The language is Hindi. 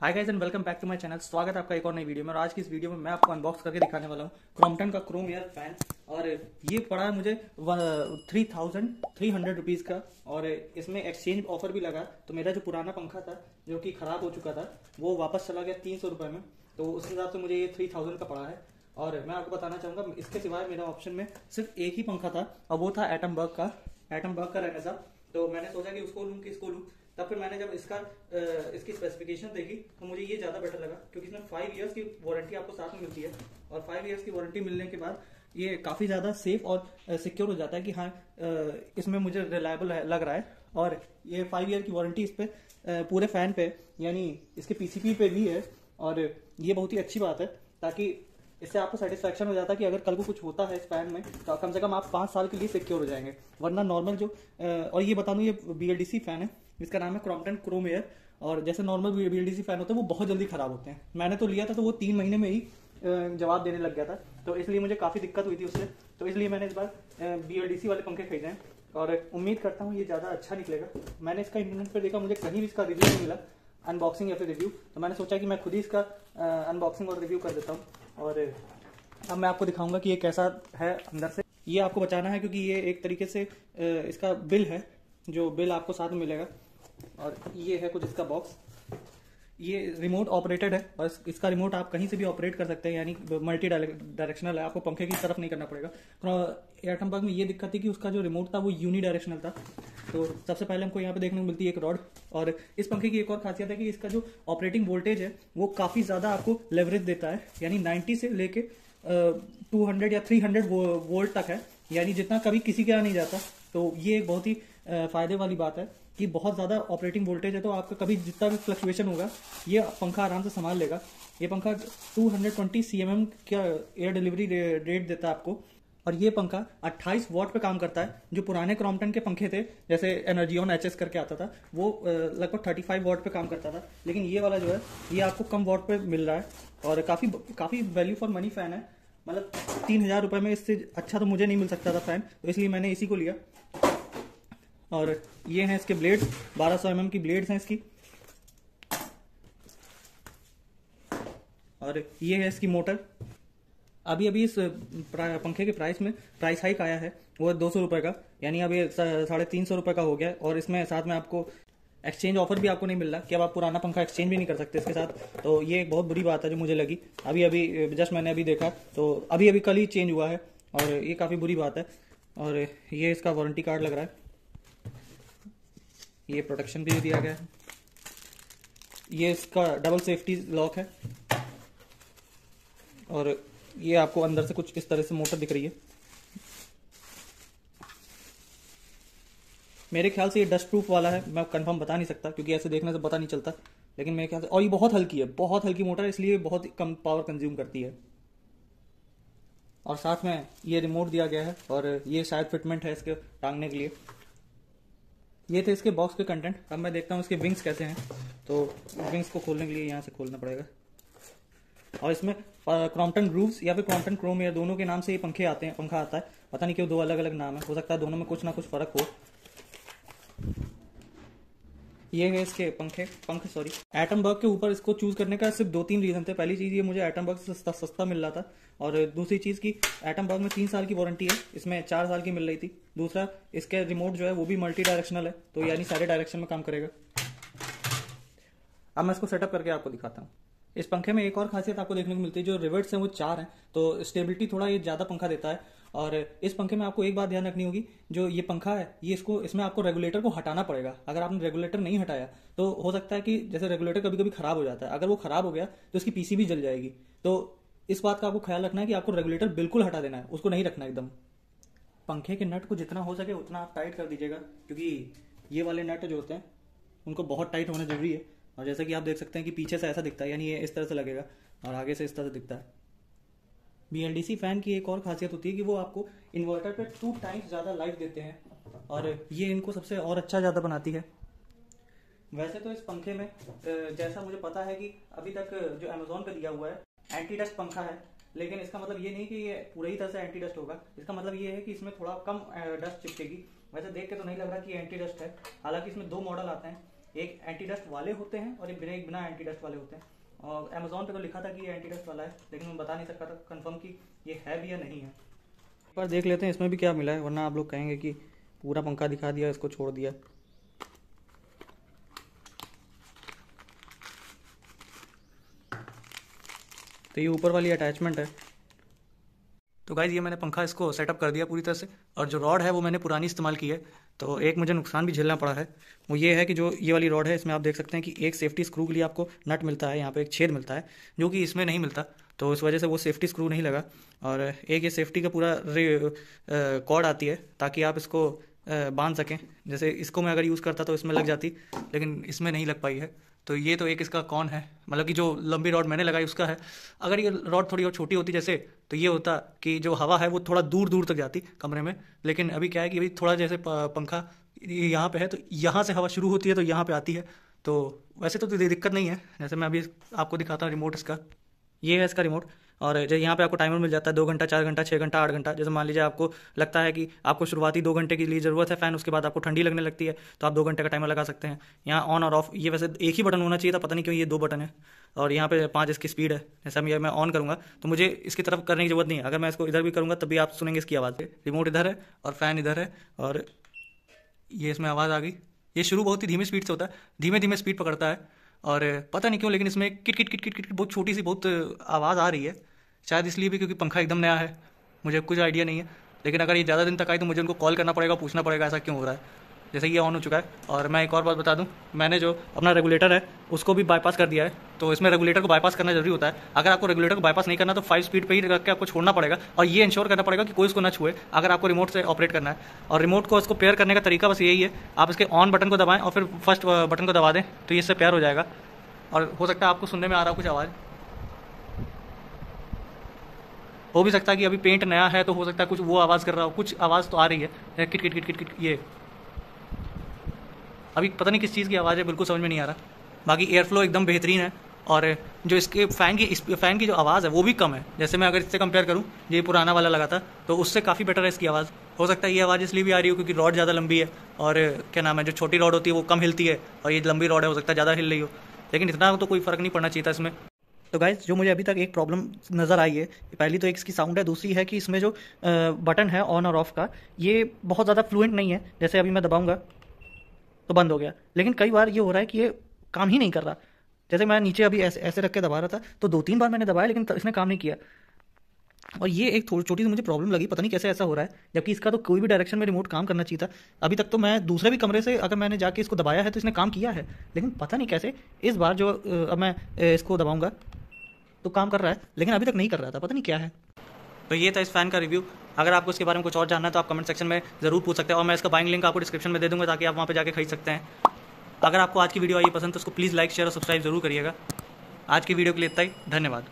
Hi guys and welcome back to my channel. स्वागत है आपका एक और नई वीडियो में। और आज की इस वीडियो में मैं आपको अनबॉक्स करके दिखाने वाला हूँ क्रॉम्पटन का क्रोम एयर फैन। और ये पड़ा है मुझे 3300 रुपीज़ का। और इसमें एक्सचेंज ऑफर भी लगा, तो मेरा जो पुराना पंखा था जो कि खराब हो चुका था वो वापस चला गया 300 रुपये में। तो उस हिसाब से मुझे ये 3000 का पड़ा है। और मैं आपको बताना चाहूँगा, इसके सिवाय मेरा ऑप्शन में सिर्फ एक ही पंखा था और वो था एटमबर्ग का रेनेसा। तो मैंने सोचा कि उसको लूँ कि इसको लूँ। तब फिर मैंने जब इसकी स्पेसिफिकेशन देखी तो मुझे ये ज़्यादा बेटर लगा, क्योंकि इसमें 5 इयर्स की वारंटी आपको साथ में मिलती है। और 5 इयर्स की वारंटी मिलने के बाद ये काफ़ी ज़्यादा सेफ और सिक्योर हो जाता है कि हाँ, इसमें मुझे रिलायबल लग रहा है। और ये 5 ईयर की वारंटी इस पर पूरे फैन पे यानी इसके पीसीबी पे भी है। और ये बहुत ही अच्छी बात है, ताकि इससे आपको सेटिस्फैक्शन हो जाता है कि अगर कल को कुछ होता है इस फैन में तो कम से कम आप 5 साल के लिए सिक्योर हो जाएंगे। वरना नॉर्मल जो और ये बता दूं, ये BLDC फैन है, इसका नाम है क्रॉम्पटन क्रोम एयर। और जैसे नॉर्मल BLDC फैन होते हैं वो बहुत जल्दी खराब होते हैं। मैंने तो लिया था तो वो 3 महीने में ही जवाब देने लग गया था, तो इसलिए मुझे काफ़ी दिक्कत हुई थी उससे। तो इसलिए मैंने इस बार BLDC वाले पंखे खरीदे हैं और उम्मीद करता हूँ ये ज़्यादा अच्छा निकलेगा। मैंने इसका इंटरनेट पर देखा, मुझे कहीं भी इसका रिव्यू नहीं मिला, अनबॉक्सिंग या फिर रिव्यू। तो मैंने सोचा कि मैं खुद ही इसका अनबॉक्सिंग और रिव्यू कर देता हूँ। और अब मैं आपको दिखाऊंगा कि ये कैसा है अंदर से। ये आपको बचाना है क्योंकि ये एक तरीके से इसका बिल है, जो बिल आपको साथ में मिलेगा। और ये है कुछ इसका बॉक्स। ये रिमोट ऑपरेटेड है और इसका रिमोट आप कहीं से भी ऑपरेट कर सकते हैं, यानी मल्टी डायरेक्शनल है, आपको पंखे की तरफ नहीं करना पड़ेगा। एटमबर्ग में ये दिक्कत थी कि उसका जो रिमोट था वो यूनी डायरेक्शनल था। तो सबसे पहले हमको यहाँ पे देखने को मिलती है एक रॉड। और इस पंखे की एक और खासियत है कि इसका जो ऑपरेटिंग वोल्टेज है वो काफ़ी ज़्यादा आपको लेवरेज देता है, यानी 90 से लेके 200 या 300 वोल्ट तक है, यानी जितना कभी किसी के यहाँ नहीं जाता। तो ये एक बहुत ही फायदे वाली बात है कि बहुत ज़्यादा ऑपरेटिंग वोल्टेज है, तो आपका कभी जितना भी फ्लक्चुएशन होगा ये पंखा आराम से संभाल लेगा। ये पंखा 220 cmm का एयर डिलीवरी रेट देता है आपको। और ये पंखा 28 वॉट पे काम करता है। जो पुराने क्रॉम्पटन के पंखे थे जैसे एनर्जियन HS करके आता था वो लगभग 35 वॉट पे काम करता था, लेकिन ये वाला जो है ये आपको कम वॉट पे मिल रहा है। और काफ़ी वैल्यू फॉर मनी फ़ैन है। मतलब 3000 रुपये में इससे अच्छा तो मुझे नहीं मिल सकता था फ़ैन, तो इसलिए मैंने इसी को लिया। और ये हैं इसके ब्लेड्स, 1200 mm की ब्लेड्स हैं इसकी। और ये है इसकी मोटर। अभी इस पंखे के प्राइस हाइक आया है, वो 200 रुपये का, यानी अब ये 350 रुपये का हो गया। और इसमें साथ में आपको एक्सचेंज ऑफर भी आपको नहीं मिल रहा कि अब आप पुराना पंखा एक्सचेंज भी नहीं कर सकते इसके साथ। तो ये एक बहुत बुरी बात है जो मुझे लगी। अभी जस्ट मैंने अभी देखा तो अभी कल ही चेंज हुआ है और ये काफ़ी बुरी बात है। और ये इसका वारंटी कार्ड लग रहा है, ये प्रोटेक्शन भी दिया गया है। ये इसका डबल सेफ्टी लॉक है। और ये आपको अंदर से कुछ इस तरह से मोटर दिख रही है। मेरे ख्याल से ये डस्ट प्रूफ वाला है, मैं कंफर्म बता नहीं सकता क्योंकि ऐसे देखने से पता नहीं चलता, लेकिन मेरे ख्याल से। और ये बहुत हल्की है, बहुत हल्की मोटर है, इसलिए बहुत कम पावर कंज्यूम करती है। और साथ में ये रिमोट दिया गया है और ये शायद फिटमेंट है इसके टांगने के लिए। ये थे इसके बॉक्स के कंटेंट। अब मैं देखता हूँ इसके विंग्स कैसे हैं। तो विंग्स को खोलने के लिए यहाँ से खोलना पड़ेगा। और इसमें क्रॉम्पटन ग्रूव्स या फिर क्रॉम्पटन क्रोम एयर दोनों के नाम से ये पंखा आता है। पता नहीं क्यों दो अलग अलग नाम है, हो सकता है दोनों में कुछ ना कुछ फर्क हो। ये है इसके पंख सॉरी। एटमबर्ग के ऊपर इसको चूज करने का सिर्फ 2-3 रीजन थे। पहली चीज ये मुझे एटमबर्ग से सस्ता मिल रहा था, और दूसरी चीज की एटमबर्ग में 3 साल की वारंटी है, इसमें 4 साल की मिल रही थी। दूसरा, इसके रिमोट जो है वो भी मल्टी डायरेक्शनल है, तो यानी सारे डायरेक्शन में काम करेगा। अब मैं इसको सेटअप करके आपको दिखाता हूँ। इस पंखे में एक और खासियत आपको देखने को मिलती है, जो रिवर्ट्स हैं वो 4 हैं, तो स्टेबिलिटी थोड़ा ये ज़्यादा पंखा देता है। और इस पंखे में आपको एक बात ध्यान रखनी होगी, जो ये पंखा है इसमें आपको रेगुलेटर को हटाना पड़ेगा। अगर आपने रेगुलेटर नहीं हटाया तो हो सकता है कि जैसे रेगुलेटर कभी कभी खराब हो जाता है, अगर वो खराब हो गया तो इसकी पीसीबी जल जाएगी। तो इस बात का आपको ख्याल रखना है कि आपको रेगुलेटर बिल्कुल हटा देना है, उसको नहीं रखना एकदम। पंखे के नट को जितना हो सके उतना आप टाइट कर दीजिएगा, क्योंकि ये वाले नट जो होते हैं उनको बहुत टाइट होना जरूरी है। और जैसा कि आप देख सकते हैं कि पीछे से ऐसा दिखता है, यानी ये इस तरह से लगेगा और आगे से इस तरह से दिखता है। BLDC फैन की एक और खासियत होती है कि वो आपको इन्वर्टर पे 2 टाइम्स ज़्यादा लाइट देते हैं, और ये इनको सबसे और अच्छा ज़्यादा बनाती है। वैसे तो इस पंखे में जैसा मुझे पता है कि अभी तक जो अमेजोन पे दिया हुआ है एंटी डस्ट पंखा है, लेकिन इसका मतलब ये नहीं कि ये पूरी तरह से एंटी डस्ट होगा। इसका मतलब ये है कि इसमें थोड़ा कम डस्ट चिपकेगी। वैसे देख के तो नहीं लग रहा कि एंटी डस्ट है, हालांकि इसमें 2 मॉडल आते हैं, एक एंटी डस्ट वाले होते हैं और एक बिना एंटी डस्ट वाले होते हैं। और अमेजोन पे तो लिखा था कि ये एंटी डस्ट वाला है, लेकिन मैं बता नहीं सकता था कंफर्म कि ये है भी या नहीं है। पर देख लेते हैं इसमें भी क्या मिला है, वरना आप लोग कहेंगे कि पूरा पंखा दिखा दिया, इसको छोड़ दिया। तो ये ऊपर वाली अटैचमेंट है। तो गाइज़ ये मैंने पंखा इसको सेटअप कर दिया पूरी तरह से, और जो रॉड है वो मैंने पुरानी इस्तेमाल की है। तो एक मुझे नुकसान भी झेलना पड़ा है, वो ये है कि जो ये वाली रॉड है इसमें आप देख सकते हैं कि एक सेफ्टी स्क्रू के लिए आपको नट मिलता है, यहाँ पे एक छेद मिलता है जो कि इसमें नहीं मिलता। तो इस वजह से वो सेफ्टी स्क्रू नहीं लगा, और एक ये सेफ्टी का पूरा कॉर्ड आती है ताकि आप इसको बांध सकें। जैसे इसको मैं अगर यूज़ करता तो इसमें लग जाती, लेकिन इसमें नहीं लग पाई है। तो ये तो एक इसका कौन है, मतलब कि जो लंबी रॉड मैंने लगाई उसका है। अगर ये रॉड थोड़ी और छोटी होती जैसे, तो ये होता कि जो हवा है वो थोड़ा दूर दूर तक जाती कमरे में। लेकिन अभी क्या है कि अभी थोड़ा जैसे पंखा यहाँ पे है तो यहाँ से हवा शुरू होती है तो यहाँ पे आती है। तो वैसे तो दिक्कत नहीं है। जैसे मैं अभी आपको दिखाता हूँ रिमोट इसका, ये है इसका रिमोट। और जो यहाँ पे आपको टाइमर मिल जाता है 2 घंटा, 4 घंटा, 6 घंटा, 8 घंटा। जैसे मान लीजिए आपको लगता है कि आपको शुरुआती 2 घंटे के लिए ज़रूरत है फ़ैन, उसके बाद आपको ठंडी लगने लगती है तो आप 2 घंटे का टाइमर लगा सकते हैं। यहाँ ऑन और ऑफ, ये वैसे एक ही बटन होना चाहिए था, पता नहीं क्यों ये 2 बटन है। और यहाँ पे 5 इसकी स्पीड है। जैसे मैं ऑन करूँगा तो मुझे इसकी तरफ करने की जरूरत नहीं है, अगर मैं इसको इधर भी करूँगा तब भी आप सुनेंगे इसकी आवाज़। रिमोट इधर है और फ़ैन इधर है, और ये इसमें आवाज़ आ गई। ये शुरू बहुत ही धीमी स्पीड से होता है, धीमे धीमे स्पीड पकड़ता है, और पता नहीं क्यों लेकिन इसमें kit kit kit kit kit बहुत छोटी सी बहुत आवाज़ आ रही है। शायद इसलिए भी क्योंकि पंखा एकदम नया है, मुझे कुछ आइडिया नहीं है। लेकिन अगर ये ज़्यादा दिन तक आई तो मुझे उनको कॉल करना पड़ेगा, पूछना पड़ेगा ऐसा क्यों हो रहा है। जैसे ये ऑन हो चुका है। और मैं एक और बात बता दूं, मैंने जो अपना रेगुलेटर है उसको भी बाईपास कर दिया है। तो इसमें रेगुलेटर को बाईपास करना जरूरी होता है। अगर आपको रेगुलेटर को बाईपास नहीं करना तो 5 स्पीड पे ही रख के आपको छोड़ना पड़ेगा, और ये इंश्योर करना पड़ेगा कि कोई इसको ना छुए अगर आपको रिमोट से ऑपरेट करना है। और रिमोट को इसको पेयर करने का तरीका बस यही है, आप इसके ऑन बटन को दबाएं और फिर फर्स्ट बटन को दबा दें तो ये इससे पेयर हो जाएगा। और हो सकता है आपको सुनने में आ रहा हो कुछ आवाज़, हो भी सकता है कि अभी पेंट नया है तो हो सकता है कुछ वो आवाज़ कर रहा हो, कुछ आवाज़ तो आ रही है kit kit kit kit kit. ये अभी पता नहीं किस चीज़ की आवाज़ है, बिल्कुल समझ में नहीं आ रहा। बाकी एयर फ्लो एकदम बेहतरीन है, और जो इसके फ़ैन की जो आवाज़ है वो भी कम है। जैसे मैं अगर इससे कंपेयर करूँ, ये पुराना वाला लगा था तो उससे काफ़ी बेटर है इसकी आवाज़। हो सकता है ये आवाज़ इसलिए भी आ रही हो क्योंकि रॉड ज़्यादा लंबी है, और क्या नाम है, जो छोटी रॉड होती है वो कम हिलती है, और ये लंबी रॉड है हो सकता है ज़्यादा हिल रही हो। लेकिन इतना तो कोई फ़र्क नहीं पड़ना चाहिए था इसमें। तो गाइस जो मुझे अभी तक एक प्रॉब्लम नज़र आई है, पहली तो एक इसकी साउंड है, दूसरी है कि इसमें जो बटन है ऑन और ऑफ का ये बहुत ज़्यादा फ्लुएंट नहीं है। जैसे अभी मैं दबाऊंगा तो बंद हो गया, लेकिन कई बार ये हो रहा है कि ये काम ही नहीं कर रहा। जैसे मैं नीचे अभी ऐसे रख के दबा रहा था तो 2-3 बार मैंने दबाया लेकिन इसने काम नहीं किया। और ये एक थोड़ी छोटी सी मुझे प्रॉब्लम लगी, पता नहीं कैसे ऐसा हो रहा है, जबकि इसका तो कोई भी डायरेक्शन में रिमोट काम करना चाहिए था। अभी तक तो मैं दूसरे भी कमरे से अगर मैंने जाके इसको दबाया है तो इसने काम किया है, लेकिन पता नहीं कैसे इस बार जो अब मैं इसको दबाऊंगा तो काम कर रहा है, लेकिन अभी तक नहीं कर रहा था, पता नहीं क्या है। तो ये था इस फ़ैन का रिव्यू। अगर आपको इसके बारे में कुछ और जानना है तो आप कमेंट सेक्शन में ज़रूर पूछ सकते हैं, और मैं इसका बाइंग लिंक आपको डिस्क्रिप्शन में दे दूँगा ताकि आप वहाँ पे जाके खरीद सकते हैं। अगर आपको आज की वीडियो आई पसंद तो उसको प्लीज़ लाइक, शेयर और सब्सक्राइब जरूर करिएगा। आज की वीडियो के लिए इतना ही, धन्यवाद।